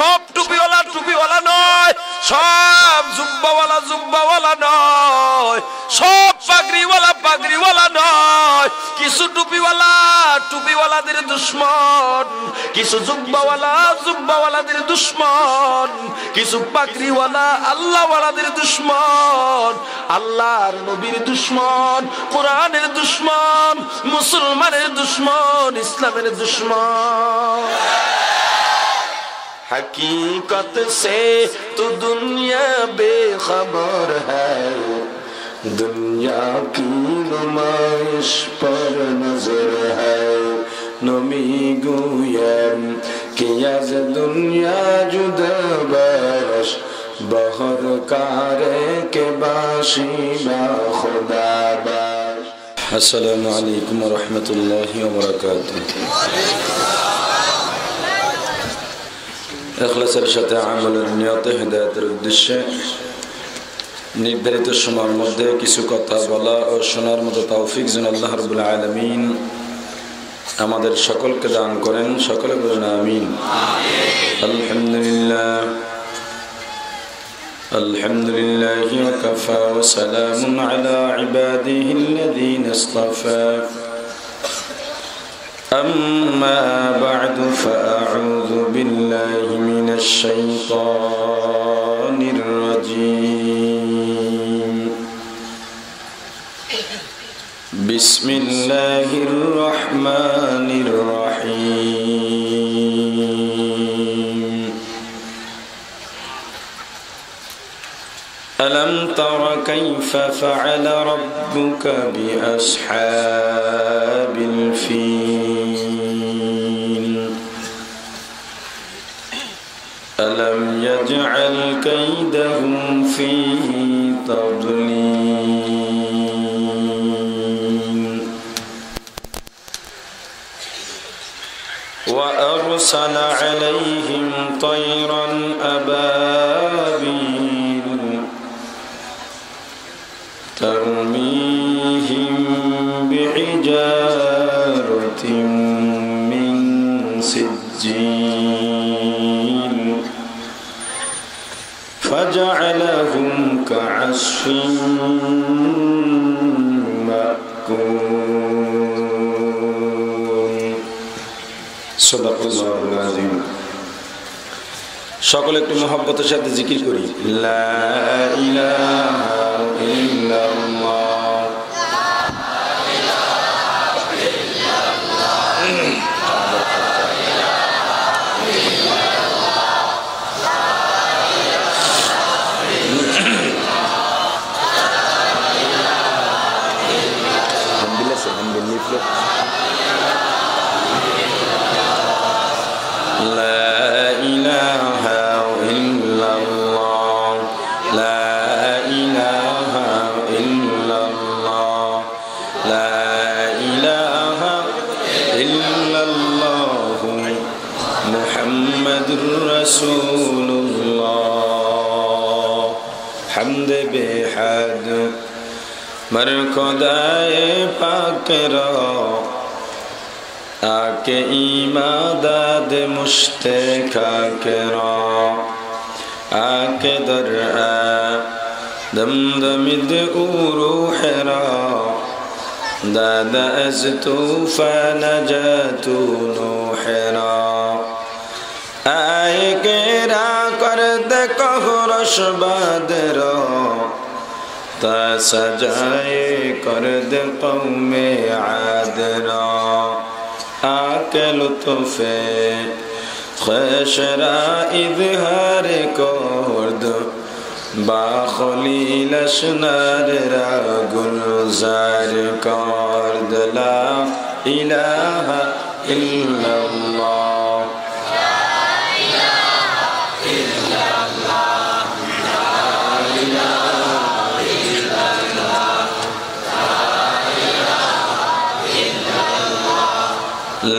সব টুপিওয়ালা নয়, সব জুব্বাওয়ালা নয়, সব পাগড়িওয়ালা নয়। কিছু টুপিওয়ালাদের দুশ্মন, কিছু জুব্বাওয়ালাদের দুশ্মন, কিছু পাগড়িওয়ালা আল্লাহওয়ালাদের দুশ্মন, আল্লাহর নবীর দুশ্মন, কোরআনের দুশ্মন, মুসলমানের দুশ্মন, ইসলামের দুশ্মন। हकीकत से तो दुनिया बेखबर है, दुनिया की नुमाइश पर नजर है। नमी गुयम कि आज दुनिया जुदा बश बहर कारे के बाशी बा खुदा बाश। अस्सलामु अलैकुम व रहमतुल्लाहि व बरकातुहू। ইখলাসের সাথে আমলের নিয়তে হিদায়াতের উদ্দেশ্যে নির্ধারিত সময়ের মধ্যে কিছু কথা বলা ও শোনার মতো তৌফিক যেন আল্লাহ রাব্বুল আলামিন আমাদের সকলকে দান করেন। সকলে বলেন আমিন। আলহামদুলিল্লাহ আলহামদুলিল্লাহি ওয়া কাফা ওয়া সালামুন আলা ইবাদিহিল্লাযীনা ইসতাফা। أما بعد فأعوذ بالله من الشيطان الرجيم. بسم الله الرحمن الرحيم. ألم تر كيف فعل ربك بأصحاب الفيل ألم يجعل كيدهم في تضليل وأرسل عليهم طيرا أبابيل ترميهم بحجارة من سجيل فجعلهم كعصف مأكول. صدق الله العظيم. সকলে একটু মহব্বতের সাথে জিকির করি, লা ইলাহা ইল্লাল্লাহ। रसूलुल्लाह हमद बेहद मरकदाए पाकरा आके इमादाद मुश्तका करा आके दरआ दमदमिद उरूहरा दादा अज तूफान जातू नूहरा आए केरा कर दे कहरश बादरा ता सजाए कर दे कौमे आदरा आके लुत्फे खशरा इजहार करद बाखलील शनार रा गुलजार करद ला इलाहा इल्लल्लाह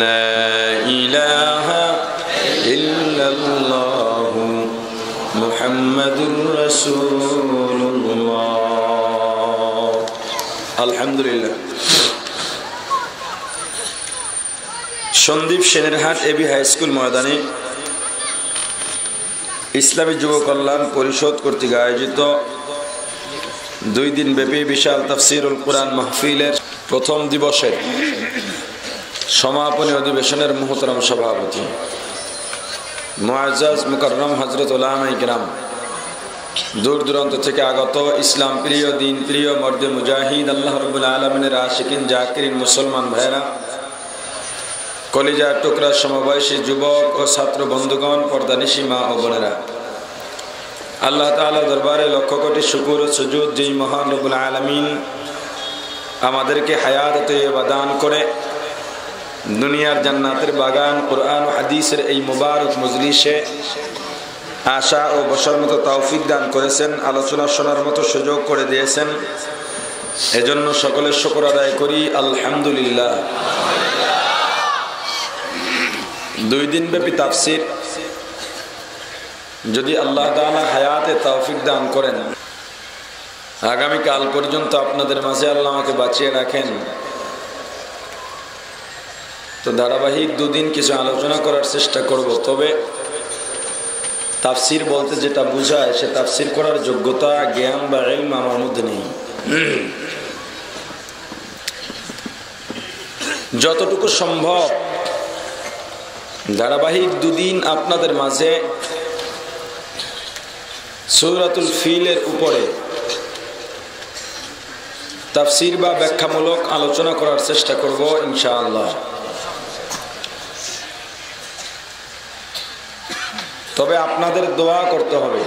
لا إله إلا الله محمد رسول الله. الحمد لله. সন্দীপ সেনেরহাট এবি হাই স্কুল ময়দানে ইসলামী যুব কল্যাণ পরিষদ কর্তৃক আয়োজিত 2 দিন ব্যাপী বিশাল তাফসীরুল কুরআন মাহফিলের প্রথম দিবসের সমাপনী অধিবেশনের মুহতারাম সভাপতি মুআজ্জাজ মুকাররম হযরত উলামায়ে কিরাম, দূর দূরান্ত থেকে আগত ইসলাম প্রিয়, দিন প্রিয়, মর্দে মুজাহিদ, আল্লাহ রাব্বুল আলামিনের আশিকিন জাকিরিন মুসলমান ভাইরা, কলিজার টুকরা সমবয়সী যুবক ও ছাত্র বন্ধুগণ, পর্দানিশী মা ও বোনেরা, আল্লাহ তাআলা দরবারে লক্ষ কোটি শুকর ও সুজুদ, যেই মহান রব্বুল আলামিন আমাদেরকে হায়াত তৈয়বা দান করে দুনিয়ার জান্নাতের বাগান কোরআন ও হাদিসের এই মুবারক মজলিসে আশা ও বসার মতো তৌফিক দান করেছেন, আলোচনা শোনার মতো সুযোগ করে দিয়েছেন। এজন্য সকলের শুকর আদায় করি, আলহামদুলিল্লাহ। 2 দিন ব্যাপী তাফসীর যদি আল্লাহ তাআলা হায়াতে তৌফিক দান করেন, আগামী কাল পর্যন্ত আপনাদের মাঝে আল্লাহ আমাকে বাঁচিয়ে রাখেন, তো ধারাবাহিক 2 দিন কিছু আলোচনা করার চেষ্টা করব। তবে তাফসীর বলতে যেটা বোঝায় সে তাফসীর করার যোগ্যতা, জ্ঞান বা ইলম আমার মধ্যে নেই। যতটুকু সম্ভব ধারাবাহিক 2 দিন আপনাদের মাঝে সূরাতুল ফিলের উপরে তাফসীর বা ব্যাখ্যামূলক আলোচনা করার চেষ্টা করব ইনশাআল্লাহ। তবে আপনাদের দোয়া করতে হবে,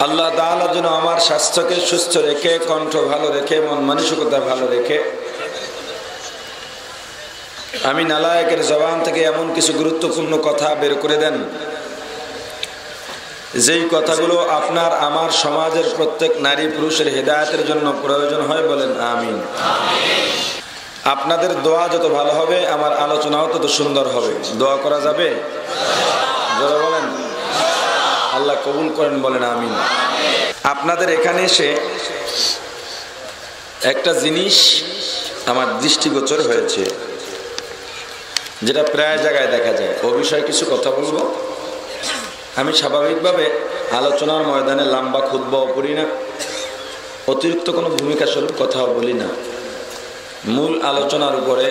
আল্লাহ তাআলা যেন আমার স্বাস্থ্যকে সুস্থ রেখে, কণ্ঠ ভালো রেখে, মন মানসিকতা ভালো রেখে আমি নালায়েকের জবান থেকে এমন কিছু গুরুত্বপূর্ণ কথা বের করে দেন, যেই কথাগুলো আপনার আমার সমাজের প্রত্যেক নারী পুরুষের হেদায়েতের জন্য প্রয়োজন হয়। বলেন আমিন। আপনাদের দোয়া যত ভালো হবে আমার আলোচনাও তত সুন্দর হবে। দোয়া করা যাবে? যারা বলেন আল্লাহ কবুল করেন, বলেন আমিন। আপনাদের এখানে এসে একটা জিনিস আমার দৃষ্টিগোচর হয়েছে, যেটা প্রায় জায়গায় দেখা যায়। ও বিষয়ে কিছু কথা বলবো। আমি স্বাভাবিকভাবে আলোচনার ময়দানে লম্বা খুতবাও পড়ি না, অতিরিক্ত কোনো ভূমিকা স্বরূপ কথাও বলি না। মূল আলোচনার উপরে,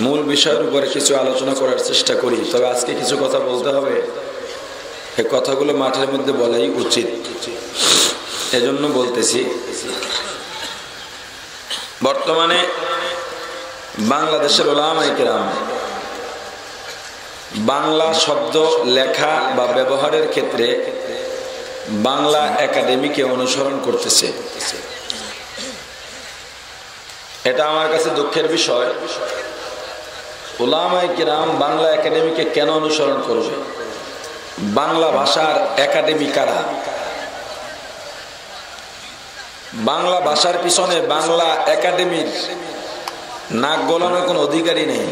মূল বিষয়ের উপরে কিছু আলোচনা করার চেষ্টা করি। তবে আজকে কিছু কথা বলতে হবে, এই কথাগুলো মাঠের মধ্যে বলাই উচিত, এজন্য বলতেছি। বর্তমানে বাংলাদেশের উলামায়ে কেরাম বাংলা শব্দ লেখা বা ব্যবহারের ক্ষেত্রে বাংলা একাডেমিকে অনুসরণ করতেছে। এটা আমার কাছে দুঃখের বিষয়। উলামায়ে কেরাম বাংলা একাডেমিকে কেন অনুসরণ করবে? বাংলা ভাষার একাডেমি কারা? বাংলা ভাষার পিছনে বাংলা একাডেমির নাক গলানোর কোনো অধিকারই নেই।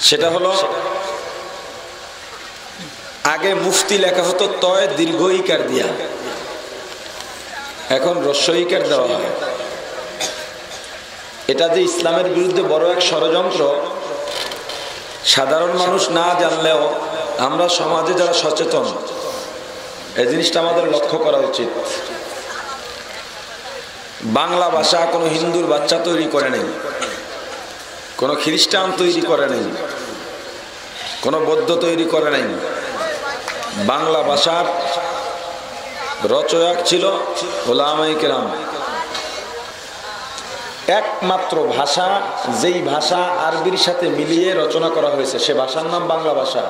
সেটা হলো, আগে মুফতি লেখা হতো তয় দীর্ঘ ইকার দিয়া, এখন হ্রস্ব ইকার দেওয়া হয়। এটা যে ইসলামের বিরুদ্ধে বড় এক ষড়যন্ত্র, সাধারণ মানুষ না জানলেও আমরা সমাজে যারা সচেতন, এই জিনিসটা আমাদের লক্ষ্য করা উচিত। বাংলা ভাষা কোনো হিন্দুর বাচ্চা তৈরি করে নেই, কোনো খ্রিস্টান তৈরি করে নেই, কোনো বৌদ্ধ তৈরি করে নেই। বাংলা ভাষার রচয়ক ছিল উলামায়ে কেরাম। একমাত্র ভাষা, যেই ভাষা আরবির সাথে মিলিয়ে রচনা করা হয়েছে, সে ভাষার নাম বাংলা ভাষা।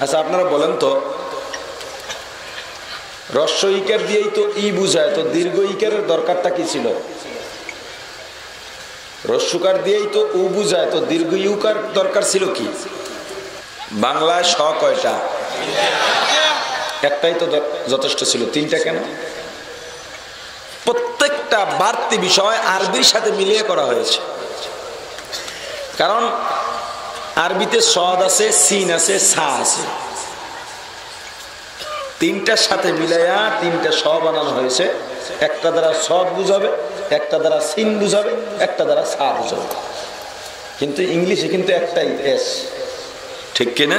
আচ্ছা আপনারা বলেন তো, হ্রস্ব ইকার দিয়েই তো ই বুঝায়, তো দীর্ঘ ইকারের দরকারটা কি ছিল? হ্রস্বকার দিয়েই তো উ বুঝায়, তো দীর্ঘ ইউকার দরকার ছিল কি? বাংলায় স কয়টা? একটাই তো যথেষ্ট ছিল, 3টা কেন? প্রত্যেকটা বাড়তি বিষয় আরবির সাথে মিলিয়ে করা হয়েছে। কারণ আরবিতে সদ আছে, সিন আছে, সা আছে, 3টার সাথে মিলাইয়া 3টা স বানানো হয়েছে। একটা দ্বারা সদ বুঝাবে, একটা দ্বারা সিন বুঝাবে, একটা দ্বারা সা বুঝাবে। কিন্তু ইংলিশে কিন্তু একটাই এস, ঠিক কিনা?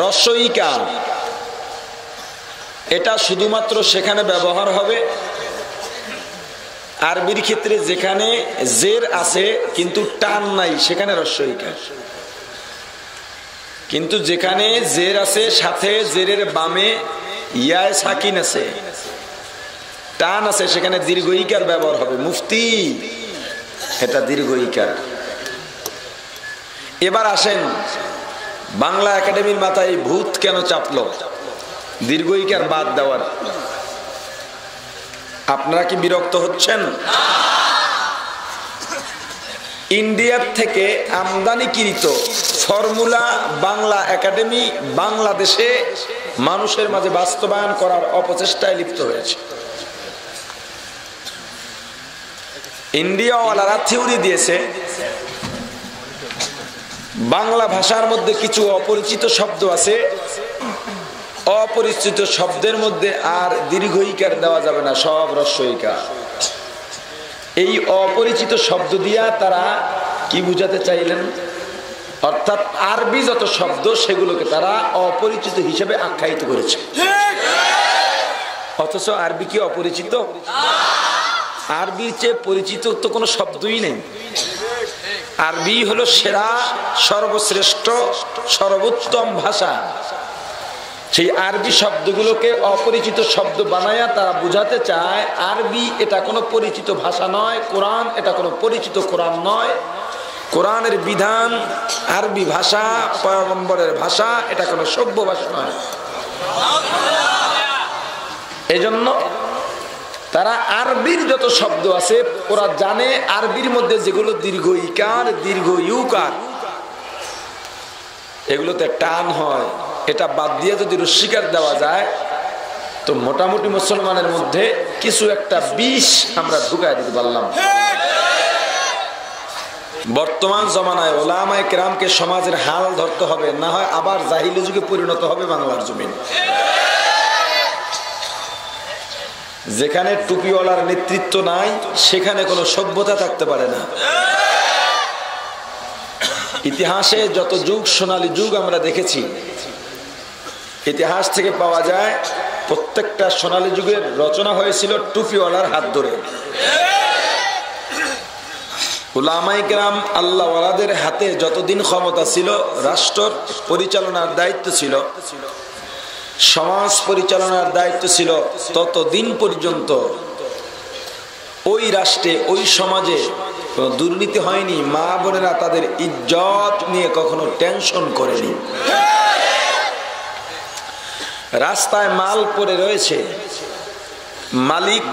রস্বইকার এটা শুধুমাত্র সেখানে ব্যবহার হবে আরবির ক্ষেত্রে যেখানে জের আছে কিন্তু টান নাই, সেখানে রস্বইকার। কিন্তু যেখানে জের আছে সাথে জেরের বামে ইয়ায় সাকিন আছে, টান আছে, সেখানে দীর্ঘইকার ব্যবহার হবে। মুফতি এটা দীর্ঘইকার। এবার আসেন, বাংলা একাডেমির মাথায় ভূত কেন চাপলো দীর্ঘইকার বাদ দেওয়ার? আপনারা কি বিরক্ত হচ্ছেন? ইন্ডিয়ার থেকে আমদানিকৃত ফর্মুলা বাংলা একাডেমি বাংলাদেশে মানুষের মাঝে বাস্তবায়ন করার অপচেষ্টায় লিপ্ত হয়েছে। ইন্ডিয়াওয়ালারা থিওরি দিয়েছে বাংলা ভাষার মধ্যে কিছু অপরিচিত শব্দ আছে, অপরিচিত শব্দের মধ্যে আর দীর্ঘইকার দেওয়া যাবে না, সব হ্রস্বইকার। এই অপরিচিত শব্দ দিয়া তারা কি বুঝাতে চাইলেন? অর্থাৎ আরবি যত শব্দ সেগুলোকে তারা অপরিচিত হিসেবে আখ্যায়িত করেছে। অথচ আরবি কি অপরিচিত? আরবির চেয়ে পরিচিত তো কোনো শব্দই নেই। আরবি হলো সেরা, সর্বশ্রেষ্ঠ, সর্বোত্তম ভাষা। সেই আরবি শব্দগুলোকে অপরিচিত শব্দ বানায়া তারা বুঝাতে চায় আরবি এটা কোনো পরিচিত ভাষা নয়, কোরআন এটা কোনো পরিচিত কোরআন নয়, কোরআনের বিধান আরবি ভাষা, পয়গম্বরের ভাষা, এটা কোনো সভ্য ভাষা নয়। এজন্য তারা আরবির যত শব্দ আছে ওরা জানে আরবির মধ্যে যেগুলো দীর্ঘ ইকার, দীর্ঘ ইউকার, এগুলোতে টান হয়, এটা বাদ দিয়ে যদি রস্বইকার দেওয়া যায় তো মোটামুটি মুসলমানের মধ্যে কিছু একটা বিষ আমরা ঢুকাই দিতে পারলাম। বর্তমান জমানায় ওলামায়ে কেরামকে সমাজের হাল ধরতে হবে, না হয় আবার জাহিলি যুগে পরিণত হবে বাংলার জমিন। যেখানে টুপিওয়ালার নেতৃত্ব নাই সেখানে কোনো সভ্যতা থাকতে পারে না। ইতিহাসে যত যুগ, সোনালী যুগ আমরা দেখেছি, ইতিহাস থেকে পাওয়া যায় প্রত্যেকটা সোনালী যুগের রচনা হয়েছিল টুপিওয়ালার হাত ধরে। উলামায়ে কেরাম আল্লাহওয়ালাদের হাতে যতদিন ক্ষমতা ছিল, রাষ্ট্র পরিচালনার দায়িত্ব ছিল, সমাজ পরিচালনার দায়িত্ব ছিল, ততদিন পর্যন্ত ওই রাষ্ট্রে, ওই সমাজে কোনো দুর্নীতি হয়নি। মা বোনেরা তাদের ইজ্জত নিয়ে কখনো টেনশন করেনি। রাস্তায় মাল পড়ে রয়েছে, মালিক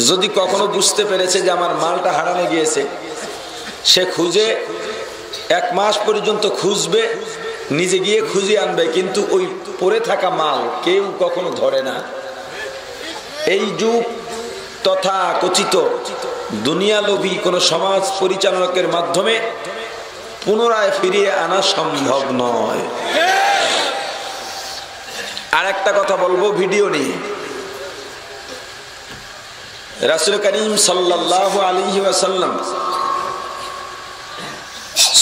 যদি কখনো বুঝতে পেরেছে যে আমার মালটা হারানো গিয়েছে, সে খুঁজে 1 মাস পর্যন্ত খুঁজবে, নিজে গিয়ে খুঁজে আনবে, কিন্তু ওই পড়ে থাকা মাল কেউ কখনো ধরে না। এই যুগ তথা কথিত দুনিয়ালোভী কোন সমাজ পরিচালকের মাধ্যমে পুনরায় ফিরিয়ে আনা সম্ভব নয়। আর একটা কথা বলবো ভিডিও নিয়ে। রাসূল করিম সাল্লাল্লাহু আলাইহি ওয়াসাল্লাম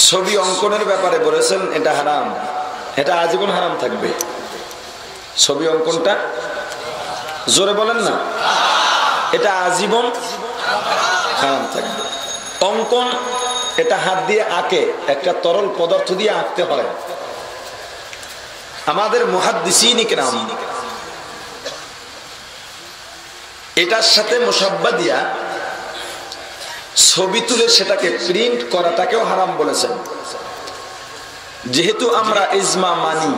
ছবি অঙ্কনের ব্যাপারে বলেছেন এটা হারাম, এটা আজীবন হারাম থাকবে। ছবি অঙ্কনটা জোরে বলেন না, এটা আজীবন হারাম থাকবে। অঙ্কন এটা হাত দিয়ে আঁকে, একটা তরল পদার্থ দিয়ে আঁকতে হয়। আমাদের মুহাদ্দিসিন কিরাম এটার সাথে মুসাব্বা দিয়া ছবি তুলে সেটাকে প্রিন্ট করাটাকেও হারাম বলেছেন। যেহেতু আমরা ইজমা মানি,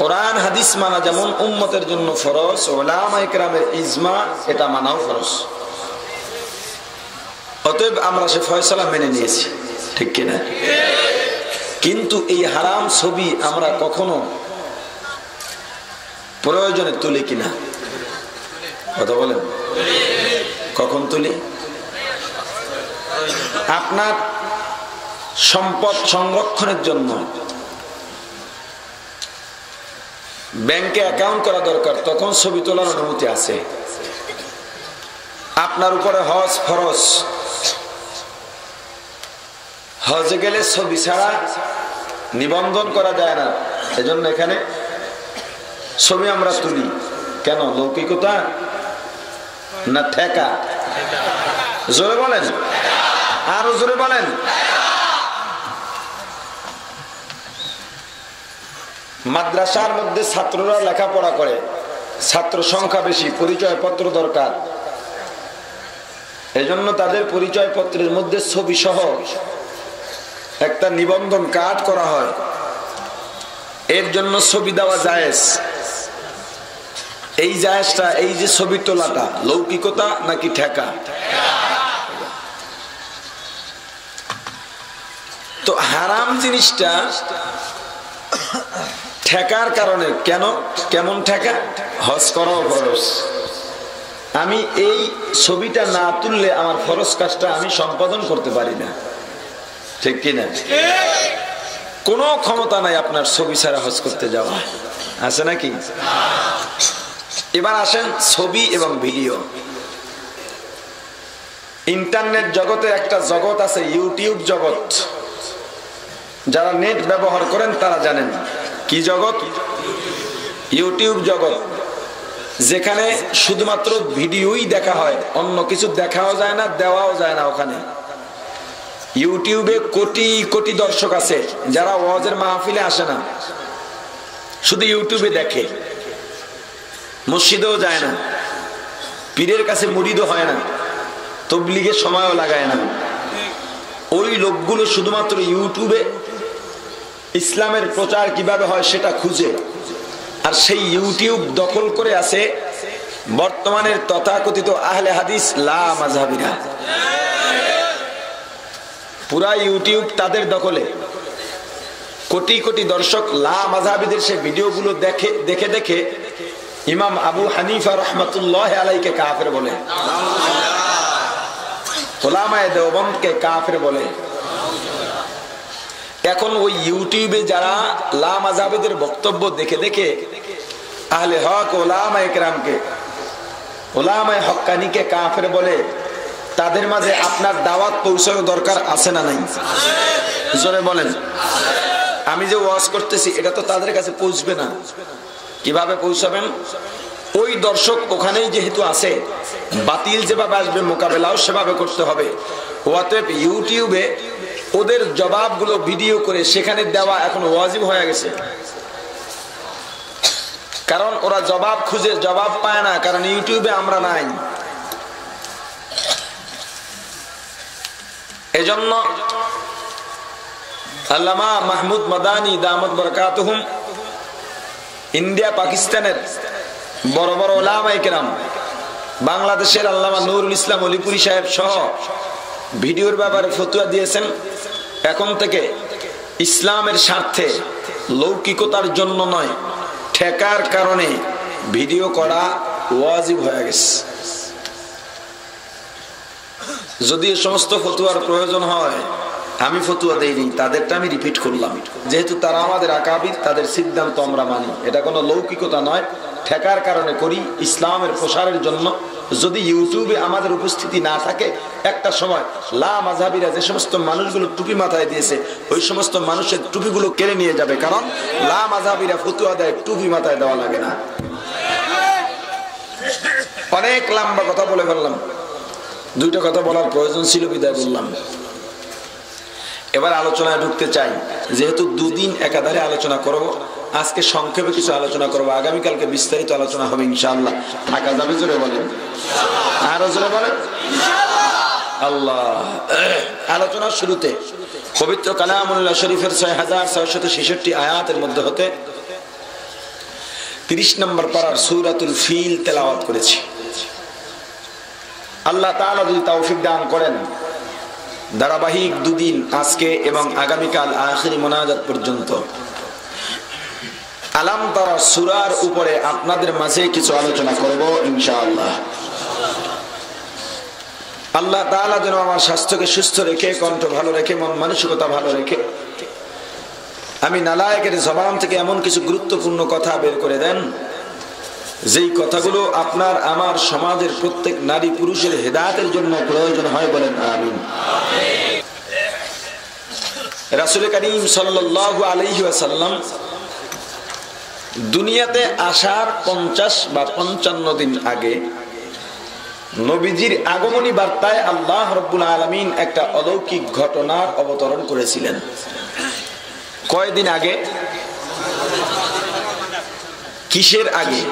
কোরআন হাদিস মানা যেমন উম্মতের জন্য ফরজ, উলামায়ে কেরামের ইজমা এটা মানাও ফরজ। অতএব আমরা সে ফয়সালা মেনে নিয়েছি, ঠিক কিনা? কিন্তু এই হারাম ছবি আমরা কখনো প্রয়োজনে তুলি কিনা? কথা বলেন, কখন তুলি? আপনার সম্পদ সংরক্ষণের জন্য ব্যাংকে অ্যাকাউন্ট করা দরকার, তখন ছবি তোলার অনুমতি আছে। আপনার উপরে হজ ফরজ, হজে গেলে ছবি ছাড়া নিবন্ধন করা যায় না, এজন্য এখানে ছবি আমরা তুলি। কেন? লৌকিকতা না ঠেকা? জোরে বলেন, আরো জোরে বলেন। মাদ্রাসার মধ্যে ছাত্ররা লেখাপড়া করে, ছাত্র সংখ্যা বেশি, পরিচয় পত্র দরকার, এজন্য তাদের পরিচয় পত্রের মধ্যে ছবি সহ একটা নিবন্ধন কার্ড করা হয়। এর জন্য ছবি দেওয়া জায়েজ। এই জায়েজটা, এই যে ছবি তোলাটা, লৌকিকতা নাকি ঠেকা? তো হারাম জিনিসটা ঠেকার কারণে, কেন? কেমন ঠেকা? হজ করাও ফরজ। আমি এই ছবিটা না তুললে আমার ফরজ কাজটা আমি সম্পাদন করতে পারি না, ঠিক কিনা? কোনো ক্ষমতা নাই আপনার ছবি ছাড়া হজ করতে যাওয়া, আছে নাকি? এবার আসেন ছবি এবং ভিডিও। ইন্টারনেট জগতে একটা জগৎ আছে, ইউটিউব জগৎ। যারা নেট ব্যবহার করেন তারা জানেন কি জগৎ? ইউটিউব জগৎ, যেখানে শুধুমাত্র ভিডিওই দেখা হয়, অন্য কিছু দেখাও যায় না, দেওয়াও যায় না। ওখানে ইউটিউবে কোটি কোটি দর্শক আছে যারা ওয়াজের মাহফিলে আসে না, শুধু ইউটিউবে দেখে, মসজিদেও যায় না, পীরের কাছে মুরিদও হয় না, তবলিগের সময়ও লাগায় না। ওই লোকগুলো শুধুমাত্র ইউটিউবে ইসলামের প্রচার কিভাবে হয় সেটা খুঁজে, আর সেই ইউটিউব দখল করে আছে বর্তমানের তথাকথিত আহলে হাদিস লা মাযহাবিরা। পুরা ইউটিউব তাদের দখলে। কোটি কোটি দর্শক লা মাযহাবিদের সেই ভিডিওগুলো দেখে দেখে দেখে ইমাম আবু হানিফা রাহমাতুল্লাহ আলাইহিকে কাফের বলে, উলামায়ে দেওবন্দকে কাফের বলে। এখন ওই ইউটিউবে যারা লা মাযহাবিদের বক্তব্য দেখে দেখে আহলে হক উলামায়ে কেরামকে, উলামায়ে হক্কানিকে কাফের বলে, তাদের মাঝে আপনার দাওয়াত পৌঁছানো দরকার আছে না নাই? জোরে বলেন। আমি যে ওয়াজ করতেছি এটা তো তাদের কাছে পৌঁছবে না। কিভাবে পৌঁছাবেন? ওই দর্শক ওখানেই যেহেতু আছে, বাতিল যেভাবে আসবে মোকাবেলাও সেভাবে করতে হবে। অতএব ইউটিউবে ওদের জবাবগুলো ভিডিও করে সেখানে দেওয়া এখন ওয়াজিব হয়ে গেছে। কারণ ওরা জবাব খুঁজে জবাব পায় না, কারণ ইউটিউবে আমরা নাই। এজন্য আল্লামা মাহমুদ মাদানী দামাত বরকাতুহুম ইন্ডিয়া পাকিস্তানের বড় বড় উলামায়ে কেরাম, বাংলাদেশের আল্লামা নুরুল ইসলাম অলিপুরি সাহেব সহ ভিডিওর ব্যাপারে ফতোয়া দিয়েছেন। এখন থেকে ইসলামের স্বার্থে, লৌকিকতার জন্য নয়, ঠেকার কারণে ভিডিও করা ওয়াজিব হয়ে গেছে। যদি এই সমস্ত ফতোয়ার প্রয়োজন হয়, আমি ফতোয়া দেইনি, তাদেরটা আমি রিপিট করলাম, যেহেতু তারা আমাদের আকাবির, তাদের সিদ্ধান্ত আমরা মানি। এটা কোনো লৌকিকতা নয়, ঠেকার কারণে করি, ইসলামের প্রসারের জন্য। যদি ইউটিউবে আমাদের উপস্থিতি না থাকে, একটা সময় লা মাযহাবিরা যে সমস্ত মানুষগুলো টুপি মাথায় দিয়েছে, ওই সমস্ত মানুষের টুপিগুলো কেড়ে নিয়ে যাবে। কারণ লা মাযহাবিরা ফতোয়া দেয় টুপি মাথায় দেওয়া লাগে না। অনেক লম্বা কথা বলে ফেললাম, দুইটা কথা বলার প্রয়োজন ছিল বিদায় বললাম। এবার আলোচনায় ঢুকতে চাই। যেহেতু দুদিন একাধারে আলোচনা করব, আজকে সংক্ষেপে কিছু আলোচনা করব, আগামীকালকে বিস্তারিত আলোচনা হবে ইনশাআল্লাহ। থাকা যাবে? জোরে বলেন, আরো জোরে বলেন আল্লাহ। আলোচনার শুরুতে পবিত্র কালামুল্লাহ শরীফের 6666 আয়াতের মধ্যে হতে 30 নম্বর পারার সূরাতুল ফিল তেলাওয়াত করেছি। আল্লাহ তাআলা যদি তৌফিক দান করেন, ধারাবাহিক দুদিন, আজকে এবং আগামীকাল আখিরি মোনাজাত পর্যন্ত আলাম তারা সূরার উপরে আপনাদের মাঝে কিছু আলোচনা করব ইনশাআল্লাহ। আল্লাহ তাআলা যেন আমার স্বাস্থ্যকে সুস্থ রেখে, কণ্ঠ ভালো রেখে, মন মানসিকতা ভালো রেখে আমি নালায়েকের জবান থেকে এমন কিছু গুরুত্বপূর্ণ কথা বের করে দেন, যেই কথাগুলো আপনার আমার সমাজের প্রত্যেক নারী পুরুষের হেদায়েতের জন্য প্রয়োজন হয়। বলেন আমিন। রাসূল করিম সাল্লাল্লাহু আলাইহি ওয়াসাল্লাম দুনিয়াতে আসার 50 বা 55 দিন আগে নবীজির আগমনী বার্তায় আল্লাহ রাব্বুল আলামিন একটা অলৌকিক ঘটনার অবতরণ করেছিলেন। কয়দিন আগে? কিসের আগে?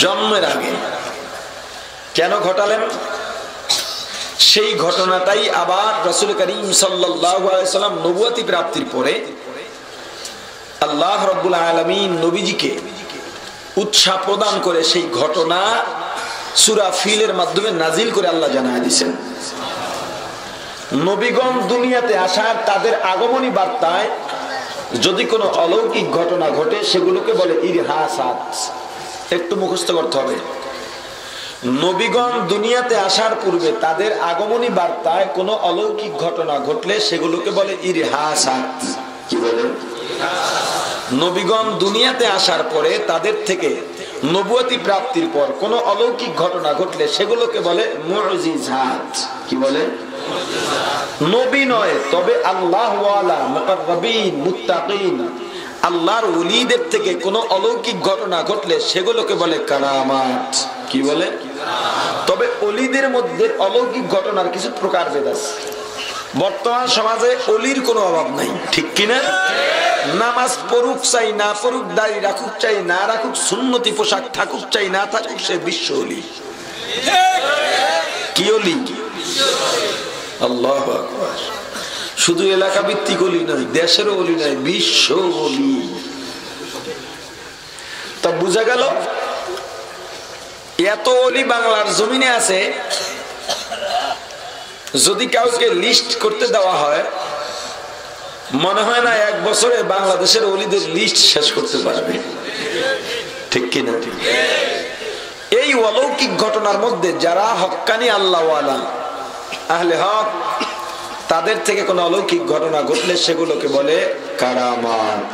জন্মের আগে। কেন ঘটালেন? সেই ঘটনাটাই আবার রাসূল করিম সাল্লাল্লাহু আলাইহি ওয়াসাল্লাম নবুয়তি প্রাপ্তির পরে আল্লাহ রাব্বুল আলামিন নবীজিকে উৎসাহ প্রদান করে সেই ঘটনা সূরা ফিলের মাধ্যমে নাজিল করে আল্লাহ জানায় দিয়েছেন। নবীগণ দুনিয়াতে আসার তাদের আগমনী বার্তায় যদি কোনো অলৌকিক ঘটনা ঘটে সেগুলোকে বলে ইরহাসাত। একটু মুখস্থ করতে হবে। নবীগণ দুনিয়াতে আসার পূর্বে তাদের আগমনী বার্তায় কোনো অলৌকিক ঘটনা ঘটলে সেগুলোকে বলে ইরহাসাত। কি বলে? নবীগণ দুনিয়াতে আসার পরে তাদের থেকে নবুয়তি প্রাপ্তির পর কোনো অলৌকিক ঘটনা ঘটলে সেগুলোকে বলে মুজিজাত। কি বলে? নবী নয়, তবে আল্লাহ ওয়ালা মুকাররাবিন মুত্তাকিন আল্লাহর ওলিদের থেকে কোনো অলৌকিক ঘটনা ঘটলে সেগুলোকে বলে কারামাত। কি বলে? তবে ওলিদের মধ্যে অলৌকিক ঘটনার কিছু প্রকারভেদ আছে। বর্তমান সমাজে ওলির কোনো অভাব নাই, ঠিক কিনা? নামাজ পড়ুক চাই না পড়ুক, দাড়ি রাখুক চাই না রাখুক, সুন্নতি পোশাক থাকুক চাই না থাকুক, সে বিশ্ব ওলি। কি ওলি? আল্লাহু আকবার। শুধু এলাকা ভিত্তিক ওলি নয়, দেশের ওলি নয়, বিশ্ব ওলি। তা বুঝা গেল এত ওলি বাংলার জমিনে আছে, যদি কাউকে লিস্ট করতে দেওয়া হয় মনে হয় না এক বছরে বাংলাদেশের ওলিদের লিস্ট শেষ করতে পারবে, ঠিক কিনা? এই অলৌকিক ঘটনার মধ্যে যারা হক্কানি আল্লাহওয়ালা আহলে হক, তাদের থেকে কোন অলৌকিক ঘটনা ঘটলে সেগুলোকে বলে কারামাত।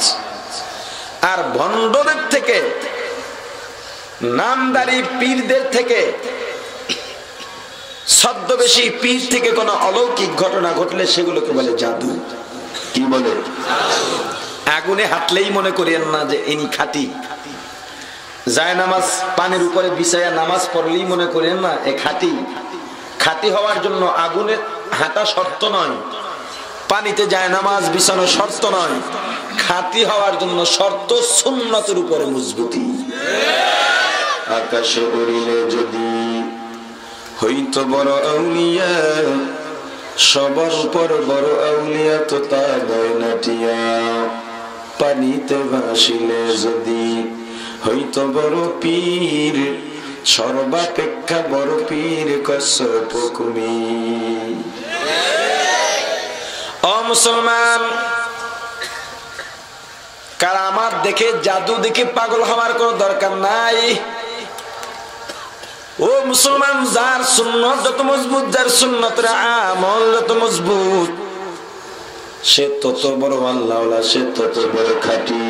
আর ভণ্ডদের থেকে, নামদারি পীরদের থেকে, ছদ্মবেশী পীর থেকে কোন অলৌকিক ঘটনা ঘটলে সেগুলোকে বলে জাদু। কি বলে? আগুনে হাঁটলেই মনে করেন না যে ইনি খাঁটি। যায় নামাজ পানির উপরে বিছায়া নামাজ পড়লেই মনে করেন না এ খাঁটি। খাঁটি হওয়ার জন্য আগুনে হাঁটা শর্ত নয়, পানিতে যায় নামাজ বিছানো শর্ত নয়। খাঁটি হওয়ার জন্য শর্ত সুন্নতের উপরে মজবুতি। আকাশে উড়িলে যদি হইতো বড় আউলিয়া, সবার উপর বড় আউলিয়া তো তা নয় নাটিয়া। পানিতে ভাসিলে যদি হইতো বড় পীর, সর্বাপেক্ষা বড় পীর কশ্যপ কুমির। ও মুসলমান, কারামাত দেখে জাদু দেখে পাগল হওয়ার কোনো দরকার নাই। ও মুসলমান, যার সুন্নত যত মজবুত, যার সুন্নতের আমল যত মজবুত, সে তত বড় আল্লাহওয়ালা, সে তত বড় খাঁটি।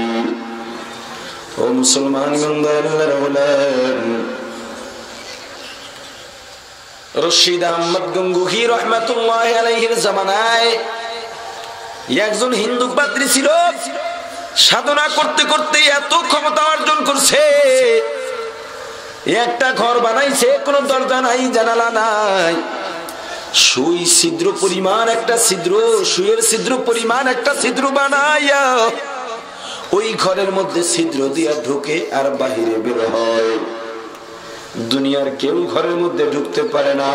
ও মুসলমান, রশিদ আহমদ গঙ্গুহি রহমাতুল্লাহি আলাইহির জামানায় একজন হিন্দু পাদ্রী ছিল। সাধনা করতে করতে এত ক্ষমতা অর্জন করছে, একটা ঘর বানাইছে, কোন দরজা নাই, জানালা নাই, সুই ছিদ্র পরিমাণ একটা ছিদ্র, সুইয়ের ছিদ্র পরিমাণ একটা ছিদ্র বানাইয়া ওই ঘরের মধ্যে ছিদ্র দিয়া ঢুকে আর বাহিরে বের হয়। দুনিয়ার কেউ ঘরের মধ্যে ঢুকতে পারে না।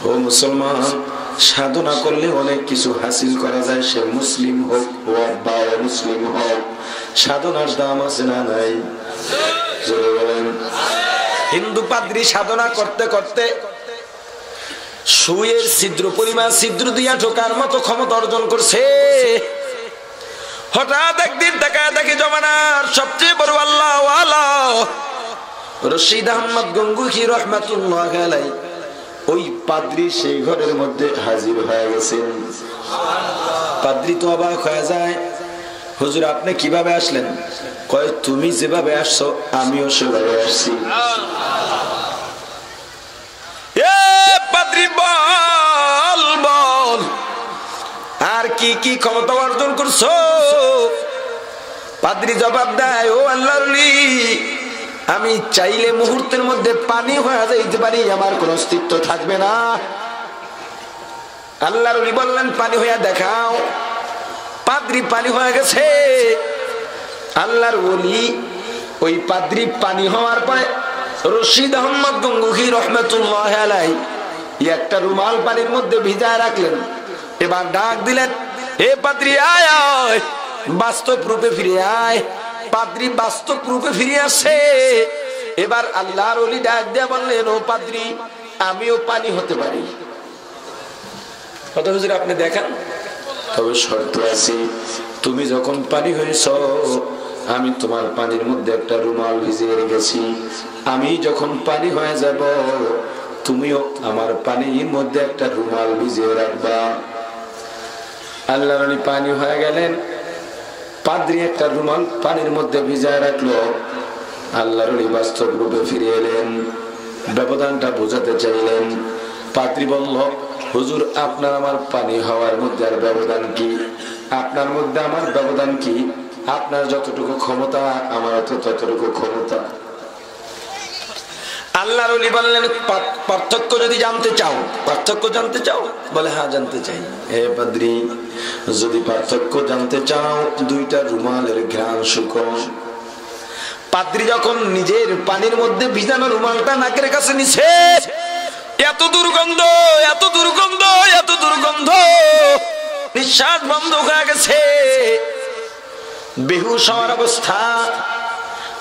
ও মুসলমান, সাধনা করলে অনেক কিছু হাসিল করা যায়, সে মুসলিম হোক বা মুসলিম হোক। সাধনার দাম আছে না নাই? হিন্দু পাদ্রী সাধনা করতে করতে সুইয়ের ছিদ্র পরিমাণ ছিদ্র দিয়া ঢোকার মতো ক্ষমতা অর্জন করছে। হঠাৎ একদিন তাকায় দেখে জমানার সবচেয়ে বড় আল্লাহওয়ালা রশিদ আহমদ গঙ্গুহি রহমাতুল্লাহি আলাইহি ওই পাদ্রী সেই ঘরের মধ্যে হাজির হয়ে গেছেন। পাদ্রী তো অবাক হয়ে যায়, হুজুর আপনি কিভাবে আসলেন? কয়, তুমি যেভাবে আসছো আমিও সেভাবে আসছি। পাদ্রী বল বল, কি কি ক্ষমতা অর্জন করছো? পাদ্রী জবাব দেয়, ও আল্লাহর ওলি, আমি চাইলে মুহূর্তের মধ্যে পানি হয়ে যাইতে পারি, আমার কোন অস্তিত্ব থাকবে না। আল্লাহর ওলি বললেন, পানি হইয়া দেখাও। পাদ্রী পানি হয়ে গেছে। আল্লাহর ওলি ওই পাদ্রী পানি হওয়ার পরে রশিদ আহমদ গঙ্গুহি রহমাতুল্লাহ আলাইহি একটা রুমাল পানির মধ্যে ভিজায় রাখলেন। এবার ডাক দিলেন, হে পাদ্রী আয় আয়, বাস্তব রূপে ফিরে আয়। পাদ্রী বাস্তব রূপে ফিরে আসে। এবার আল্লাহর ওলি ডাক দিয়ে বললেন, ও পাদ্রী, আমিও পানি হতে পারি। কত হুজুর আপনি দেখান, তবে শর্ত আছে, তুমি যখন পানি হয়েছ আমি তোমার পানির মধ্যে একটা রুমাল ভিজিয়ে রেখেছি, আমি যখন পানি হয়ে যাব তুমিও আমার পানির মধ্যে একটা রুমাল ভিজিয়ে রাখবা। আল্লাহর ওলি পানি হয়ে গেলেন। পাদ্রী একটা রুমাল পানির মধ্যে ভিজায় রাখলো। আল্লাহর ওলি বাস্তব রূপে ফিরে এলেন, ব্যবধানটা বোঝাতে চাইলেন। পাদ্রী বলল, হুজুর, আপনার আমার পানি হওয়ার মধ্যে আর ব্যবধান কি? আপনার মধ্যে আমার ব্যবধান কি? আপনার যতটুকু ক্ষমতা আমার ততটুকু ক্ষমতা। আল্লাহর ওলি বললেন, পার্থক্য যদি জানতে চাও, পার্থক্য জানতে চাও? বলে, হ্যাঁ জানতে চাই। হে পাদ্রী, যদি পার্থক্য জানতে চাও, দুইটা রুমালের ঘ্রাণ শুকো। পাদ্রী যখন নিজের পানির মধ্যে ভিজানো রুমালটা নাকের কাছে নিছে, এত দুর্গন্ধ, এত দুর্গন্ধ, এত দুর্গন্ধ, নিঃশ্বাস বন্ধ হয়ে গেছে, বেহুশ হওয়ার অবস্থা।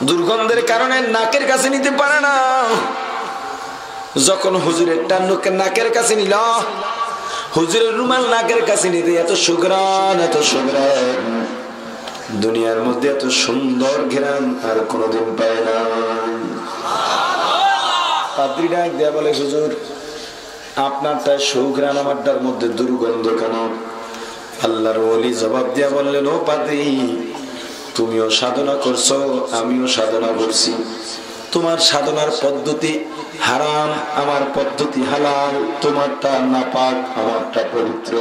দুর্গন্ধের কারণে নাকের কাছে নিতে পারে না। যখন হুজুরের টান্নুকে নাকের কাছে নিল, হুজুরের রুমাল নাকের কাছে নিতে এত সুঘ্রাণ, এত সুঘ্রাণ, দুনিয়ার মধ্যে এত সুন্দর ঘ্রাণ আর কোনোদিন পায় না। পাদ্রী ডাক দেয়া বলে, হুজুর, আপনারটা সুঘ্রাণ, আমারটার মধ্যে দুর্গন্ধ কেন? আল্লাহর ওলি জবাব দিয়া বললেন, ও পাদ্রী, তুমিও সাধনা করছো, আমিও সাধনা করছি। তোমার সাধনার পদ্ধতি হারাম, আমার পদ্ধতি হালাল। তোমারটা নাপাক, আমারটা পবিত্র।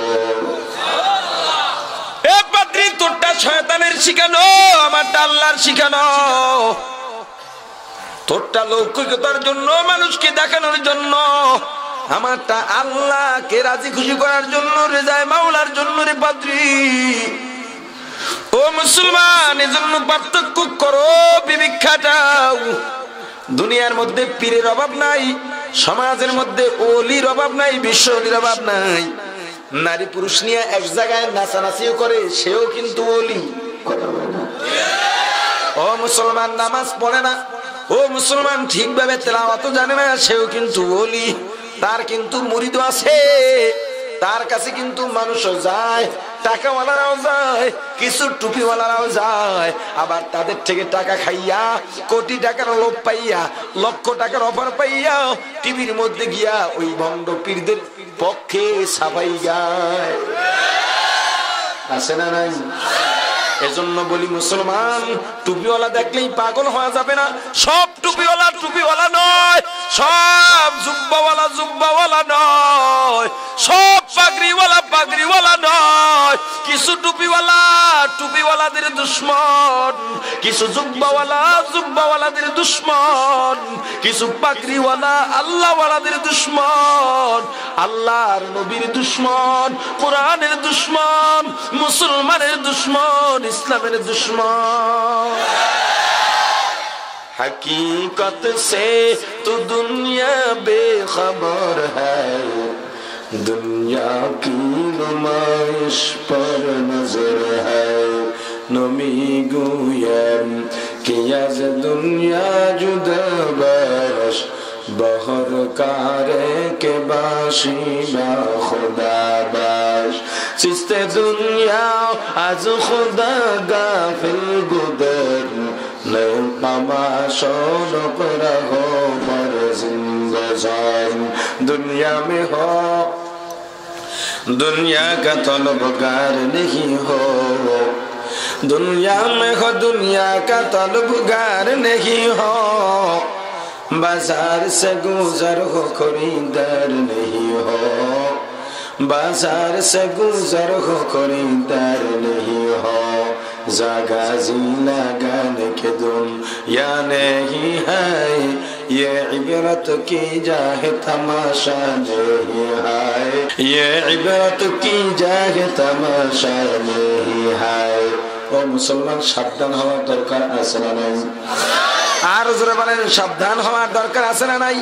এ পাদ্রী, তোরটা শয়তানের শিখানো, আমারটা আল্লাহর শিখানো। তোরটা লৌকিকতার জন্য, মানুষকে দেখানোর জন্য, আমারটা আল্লাহকে রাজি খুশি করার জন্য, রেজায় মাওলার জন্য। রে পাদ্রী, ও মুসলমান, এজন্য পার্থক্য করো, বিবিক্ষাটাও। দুনিয়ার মধ্যে পীরের অভাব নাই, সমাজের মধ্যে ওলির অভাব নাই, বিশ্ব ওলির অভাব নাই। নারী পুরুষ নিয়ে এক জায়গায় নাচানাচিও করে, সেও কিন্তু ওলি। ও মুসলমান, নামাজ পড়ে না, ও মুসলমান ঠিকভাবে তেলাওয়াতও জানে না, সেও কিন্তু ওলি। তার কিন্তু মুরিদ আছে, তার কাছে কিন্তু মানুষও যায়, টাকাওয়ালারাও যায়, কিছু টুপিওয়ালারাও যায়। আবার তাদের থেকে টাকা খাইয়া, কোটি টাকার লোভ পাইয়া, লক্ষ টাকার অফার পাইয়া, টিভির মধ্যে গিয়া ওই ভণ্ড পীরদের পক্ষে সাফাই গায়। আছে না নাই? এজন্য বলি, মুসলমান, টুপিওয়ালা দেখলেই পাগল হওয়া যাবে না। সব টুপিওয়ালা টুপিওয়ালা নয়, সব জুব্বাওয়ালা জুব্বাওয়ালা নয়, সব পাগড়িওয়ালা পাগড়িওয়ালা নয়। কিছু টুপিওয়ালা টুপিওয়ালাদের দুশ্মন, কিছু জুব্বাওয়ালা জুব্বাওয়ালাদের দুশ্মন, কিছু পাগড়িওয়ালা আল্লাহওয়ালাদের দুশ্মন, আল্লাহর নবীর দুশ্মন, কোরআনের দুশ্মন, মুসলমানের দুশ্মন, ইসলামের দুশ্মন। हकीकत से तो दुनिया बेखबर है, दुनिया की नुमाइश पर नजर है। नमी गुयम कि आज दुनिया जुदा बाश, बहर कारे के बाशी बा खुदा बाश। चिस्ते दुनिया आज खुदा गाफिल गुदर, रहो पर जिंदगान। दुनिया में हो, दुनिया का तलबगार नहीं हो, दुनिया में हो, दुनिया का तलबगार नहीं हो। बाजार से गुजर हो, खरीदार नहीं हो। बाजार से गुजर हो खरीदार नहीं हो, जगह जी लगाने के दुनिया नहीं है, ये इबरत की जाए तमाशा नहीं है, ये इबरत की जाए तमाशा नहीं है। ओ मुसलमान সাবধান হওয়ার দরকার আছে না নাই? আর জোরে বলেন সাবধান হওয়ার দরকার আছে না নাই?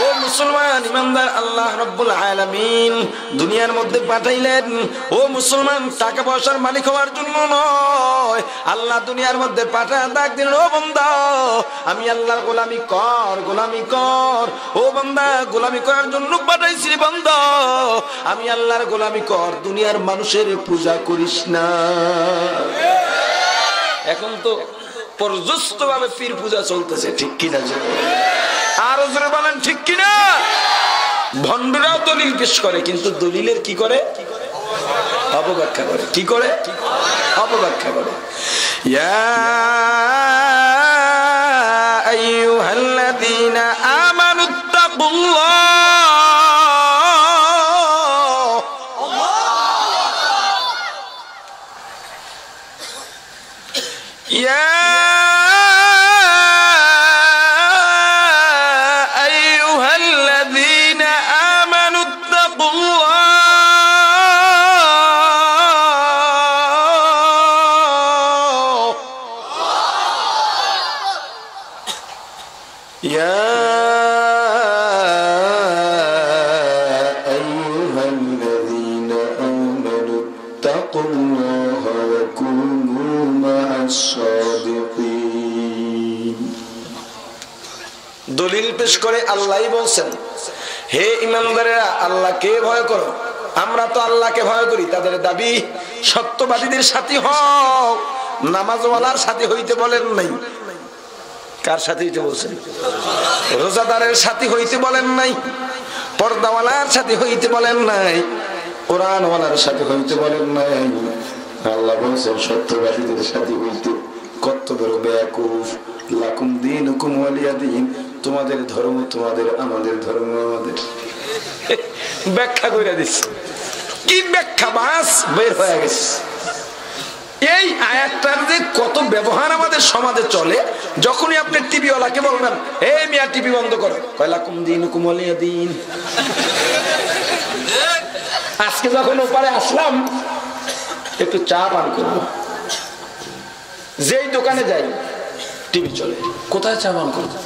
ও মুসলমান ইমানদার, আল্লাহ রাব্বুল আলামিন দুনিয়ার মধ্যে পাঠাইলেন ও মুসলমান টাকা পয়সার মালিক হওয়ার জন্য নয়। আল্লাহ দুনিয়ার মধ্যে পাঠায় ডাক দিলেন, ও বান্দা আমি আল্লাহর গোলামি কর, গোলামি কর। ও বান্দা গোলামি করার জন্য পাঠাইছি, বান্দা আমি আল্লাহর গোলামি কর, দুনিয়ার মানুষের পূজা করিস না। এখন তো পর্যস্ত ভাবে পীর পূজা চলতেছে, ঠিক কিনা? আর জোরে বলেন ঠিক কিনা? ভণ্ডরাও দলিল পেশ করে, কিন্তু দলিলের কি করে? অপব্যাখ্যা করে। কি করে? অপব্যাখ্যা করে। ইয়া আইয়ুহাল্লাযীনা আমানুত্তাকুল্লাহ, ইয়া দলিল পেশ করে আল্লাহই বলছেন, হে ইমানদারেরা আল্লাহকে ভয় করো। আমরা তো আল্লাহকে ভয় করি, তাদের দাবি সত্যবাদীদের সাথী হও, নামাজওয়ালার সাথী হইতে বলেন নাই। কার সাথে হইতে বলছেন? রোজাদারের সাথী হইতে বলেন নাই, পর্দাওয়ালার সাথে হইতে বলেন নাই, কোরআনওয়ালার সাথে হইতে বলেন নাই। আল্লাহ বলছেন সত্যবাদীদের সাথে হইতে। কত বড় বেয়াকুফ! লাকুম দীনুকুম ওয়ালিয়া দীন, তোমাদের ধর্ম তোমাদের, আমাদের ধর্ম আমাদের। ব্যাখ্যা করে দিচ্ছে। কি ব্যাখ্যা? বাস বের হয়ে গেছে। এই আয়াতটার যে কত ব্যবহার আমাদের সমাজে চলে, যখনই আপনি টিভি ওয়ালাকে বলবেন এই মিয়া টিভি বন্ধ করো, কয় লাকুম দীনুকুম ওয়ালিয়া দীন। আজকে যখন ওপারে আসলাম একটু চা পান করবো, যেই দোকানে যাই টিভি চলে, কোথায় চা পান করবো?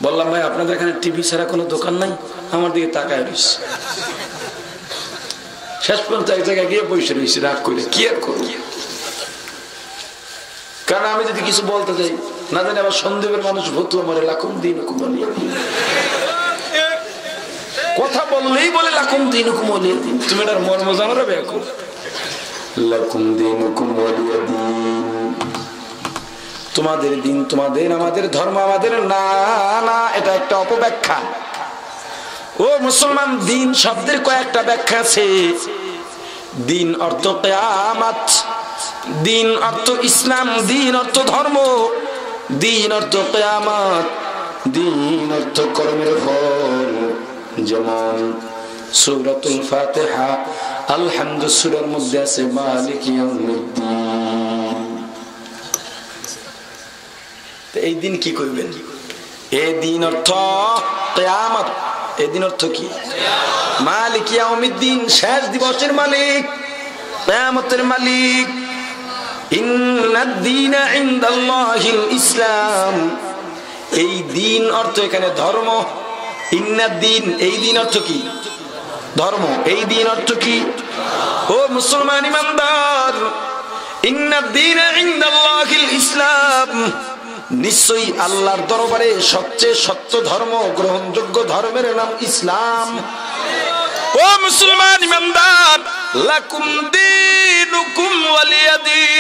বললাম ভাই আপনাদের এখানে টিভি ছাড়া কোনো দোকান নাই? আমার দিকে তাকায় রয়েছে। শেষ পর্যন্ত এক জায়গায় গিয়ে বসে রয়েছে রাগ করে। কি আর করবো? কারণ আমি যদি কিছু বলতে যাই না জানি আবার সন্দীপের মানুষ ভতুয়া মরে লাকুম দীনুকুম ওয়ালিয়া দীন। কথা বললেই বলে লাকুম দীনুকুম ওয়ালিয়া দীন। তুমি এটার মর্ম জানো রে বেয়াকুফ? লাকুম দীনুকুম ওয়ালিয়া দীন, তোমাদের দিন তোমাদের, আমাদের ধর্ম আমাদের। না না, এটা একটা অপব্যাখ্যা। ও মুসলমান, দিন শব্দের কয়েকটা ব্যাখ্যা আছে। দিন অর্থ কিয়ামত, দিন অর্থ ইসলাম, দিন অর্থ ধর্ম, দিন অর্থ কিয়ামত, দিন অর্থ কর্মের ফল। যেমন সূরাতুল ফাতিহা আলহামদু সূরার মধ্যে আছে মালিক ইয়াউমিদ্দিন। এই দিন কি করবেন? এই দিন অর্থ কিয়ামত। এই দিন অর্থ কি? মালিক ইয়াউমিদ্দিন, শেষ দিবসের মালিক, কিয়ামতের মালিক। ইন্নাদ দীনা ইনদাল্লাহিল ইসলাম, এই দিন অর্থ এখানে ধর্ম। ইন্নাদ দীন, এই দিন অর্থ কি? ধর্ম। এই দিন অর্থ কি? ও মুসলমান ইমানদার, ইন্নাদ দীনা ইনদাল্লাহিল ইসলাম, নিশ্চয়ই আল্লাহর দরবারে সবচেয়ে সত্য ধর্ম, গ্রহণযোগ্য ধর্মের নাম ইসলাম। ও মুসলমান ইমানদার, লাকুম দীনুকুম ওয়ালিয়া দীন।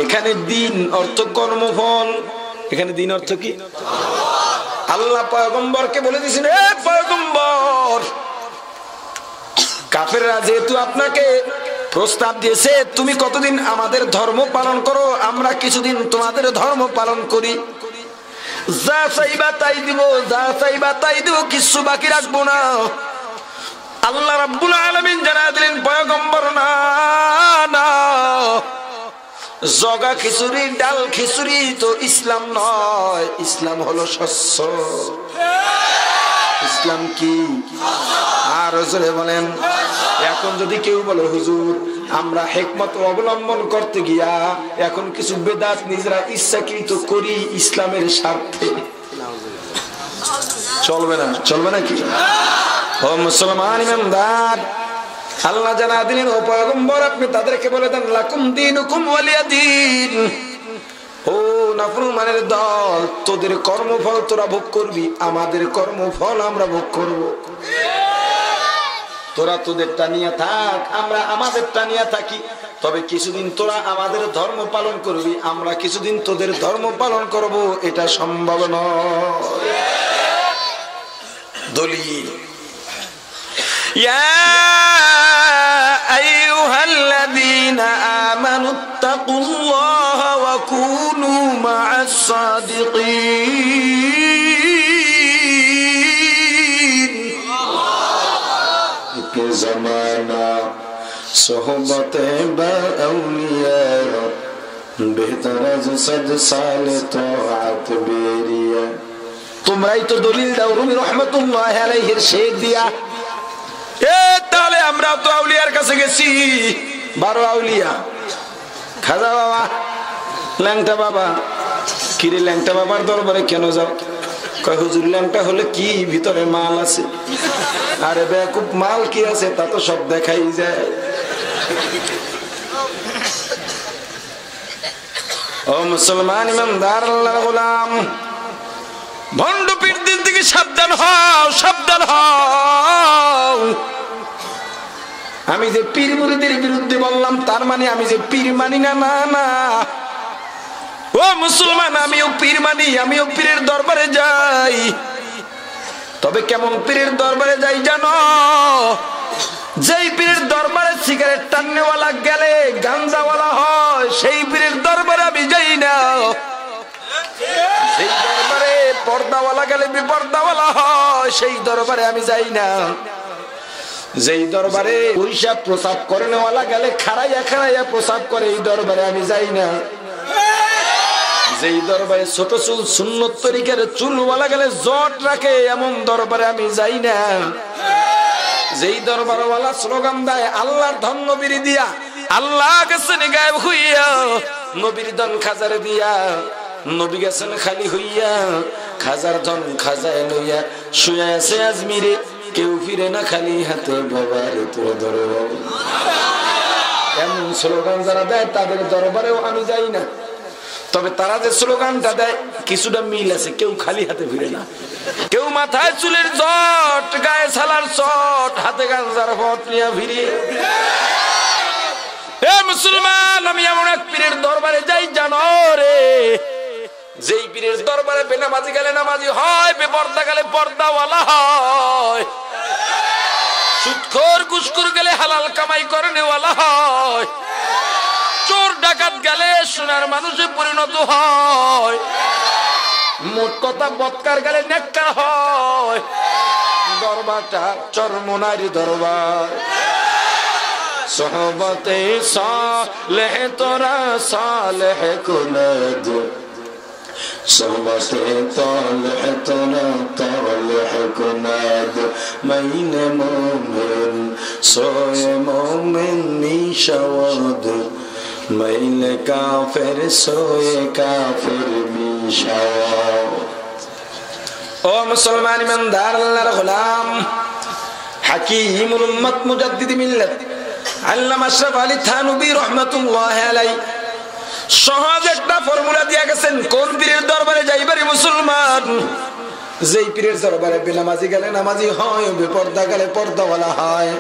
এখানে দিন অর্থ কর্মফল, এখানে দিন অর্থ কি? আল্লাহ পয়গম্বরকে বলে দিয়েছেন, হে পয়গম্বর, কাফেররা যেহেতু আপনাকে প্রস্তাব দিয়েছে তুমি কতদিন আমাদের ধর্ম পালন করো, আমরা কিছুদিন তোমাদের ধর্ম পালন করি। যা চাইবা তাই দিব, যা চাইবা তাই দিব, কিছু বাকি রাখবো না। আল্লাহ রাব্বুল আলামিন জানা দিলেন পয়গম্বর না না, জগা খিচুড়ি ডাল খিচুড়ি তো ইসলাম নয়, ইসলাম হলো শস্য। ইসলাম কি? আর জোরে বলেন। এখন যদি কেউ বলে হুজুর আমরা হিকমত অবলম্বন করতে গিয়া এখন কিছু বেদাত নিজেরা ইচ্ছাকৃত করি ইসলামের স্বার্থে, চলবে না? চলবে নাকি? ও মুসলমান ইমানদার, আল্লাহ জানা দিলেন ও পয়গম্বর আপনি তাদেরকে বলে দেন লাকুম দীনুকুম ওয়ালিয়া দীন। ও নাফরমানের দল, তোদের কর্মফল তোরা ভোগ করবি, আমাদের কর্মফল আমরা ভোগ করব। তোরা তোদেরটা নিয়ে থাক, আমরা আমাদেরটা নিয়ে থাকি, তবে কিছুদিন তোরা আমাদের ধর্ম পালন করবি, আমরা কিছুদিন তোদের ধর্ম পালন করব, এটা সম্ভব নয়। দলিল ইয়া আইয়ুহাল্লাযীনা আমানুত্তাকুল্লাহা ওয়া কুনু মা'আস সাদিকিন। কে জামানা সোহবতে বা আউলিয়া বেহতর আজ সদ সালে তাআত বেরিয়া। তোমরাই তো দলিল দাও রুমি রহমাতুল্লাহি আলাইহির শেখ দিয়া। তাহলে আমরা তো আউলিয়ার কাছে গেছি, 12 আউলিয়া। খাজা বাবা, ল্যাংটা বাবা। কিরে ল্যাংটা বাবার দরবারে কেন যাও? কয় হুজুর ল্যাংটা হলে কি ভিতরে মাল আছে? আরে বেকুব, মাল কি আছে তা তো সব দেখাই যায়। ও মুসলমান ইমানদার আল্লাহর গোলাম, ভণ্ড পীরদের দিকে সাবধান হও, সাবধান হও। আমি যে পীর মুরিদের বিরুদ্ধে বললাম তার মানে আমি যে পীর মানি না, না না। ও মুসলমান, আমিও পীর মানি, আমিও পীরের দরবারে যাই। তবে কেমন পীরের দরবারে যাই জানো? যেই পীরের দরবারে সিগারেট টাননেওয়ালা গেলে গাঞ্জাওয়ালা হয়, সেই পীরের দরবারে আমি যাই না। যেই দরবারে পর্দাওয়ালা গেলে বিপর্দাওয়ালা হয়, সেই দরবারে আমি যাই না। যেই দরবারে পয়সা প্রসাদ করে নেওয়ালা গেলে খাড়াইয়া খাড়াইয়া প্রসাদ করে, এই দরবারে আমি যাই না। যেই দরবারে ছোট চুল সুন্নত তরিকার চুলওয়ালা গেলে জট রাখে, এমন দরবারে আমি যাই না। যেই দরবারওয়ালা স্লোগান দেয় আল্লাহর ধন নবীর দিয়া, আল্লাহ গেছেন গায়েব হইয়া, নবীর ধন খাজারে দিয়া, নবী গেছেন খালি হইয়া, খাজার ধন খাজায় লইয়া শুয়ে আছে আজমিরে, কেউ ফিরে না খালি হাতে, বাবার তোর দরবার। এমন স্লোগান যারা দেয় তাদের দরবারেও আমি যাই না। তবে তারা যে স্লোগানটা দেয় কিছুটা মিল আছে, কেউ খালি হাতে ফিরে না। কেউ মাথায় চুলের জট, গায়ে ছালার চট, হাতে গাঞ্জার ফট নিয়ে ফিরে। এ মুসলমান, আমি এমন এক পীরের দরবারে যাই জানো রে, যেই পীরের দরবারে বেনামাজি গেলে নামাজি হয়, বেপর্দা গেলে পর্দাওয়ালা হয়, সুদখোর ঘুষখোর গেলে হালাল কামাই করে নেওয়ালা হয়, চোর ডাকাত গেলে সোনার মানুষে পরিণত হয়, মোট কথা বৎকার গেলে নেককার হয়। দরবারটা চরমনারি দরবার। সোহবতে সালেহ তোরা সালেহ কুলদ, সোহবতে তালেহ তোরা তালেহ কুলদ, মাইনে মুমিন সোয়ে মুমিন মিশাওয়াদ, মাইলে কাফের সোয়ে কাফের মিশাওয়াদ। ও মুসলমান ইমানদার আল্লাহর গোলাম, হাকিমুল উম্মত মুজাদ্দিদ মিল্লাত আল্লামা আশরাফ আলী থানভী রাহমাতুল্লাহি আলাইহি সহজ একটা ফর্মুলা দিয়া গেছেন কোন পীরের দরবারে যাইবারে মুসলমান। যেই পীরের দরবারে বেনামাজি গেলে নামাজি হয়, বেপর্দা গেলে পর্দাওয়ালা হয়,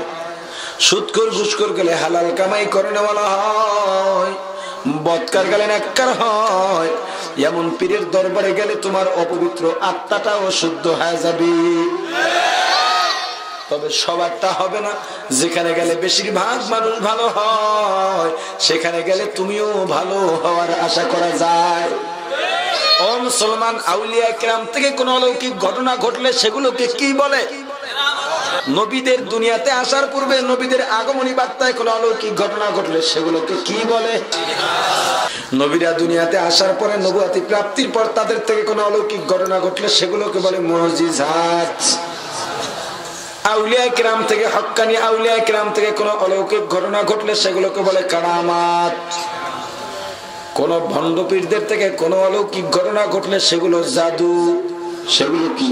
সুদখোর ঘুষখোর গেলে হালাল কামাই করে নেওয়ালা হয়, বৎকার গেলে নেককার হয়, এমন পীরের দরবারে গেলে তোমার অপবিত্র আত্মাটাও শুদ্ধ হয়ে যাবে। তবে সবারটা হবে না। যেখানে গেলে বেশিরভাগ মানুষ ভালো হয়, সেখানে গেলে তুমিও ভালো হওয়ার আশা করা যায়। ও ও মুসলমান, আউলিয়া কেরাম থেকে কোন অলৌকিক ঘটনা ঘটলে সেগুলোকে কি বলে? নবীদের দুনিয়াতে আসার পূর্বে নবীদের আগমনী বার্তায় কোন অলৌকিক ঘটনা ঘটলে সেগুলোকে কি বলে? নবীরা দুনিয়াতে আসার পরে নবুয়তি প্রাপ্তির পর তাদের থেকে কোন অলৌকিক ঘটনা ঘটলে সেগুলোকে বলে মুজিজাত। আউলিয়া কেরাম থেকে, হক্কানি আউলিয়া কেরাম থেকে কোন অলৌকিক ঘটনা ঘটলে সেগুলোকে বলে কারামাত। কোন ভণ্ডপীরদের থেকে কোন অলৌকিক ঘটনা ঘটলে সেগুলো জাদু। সেগুলো কি?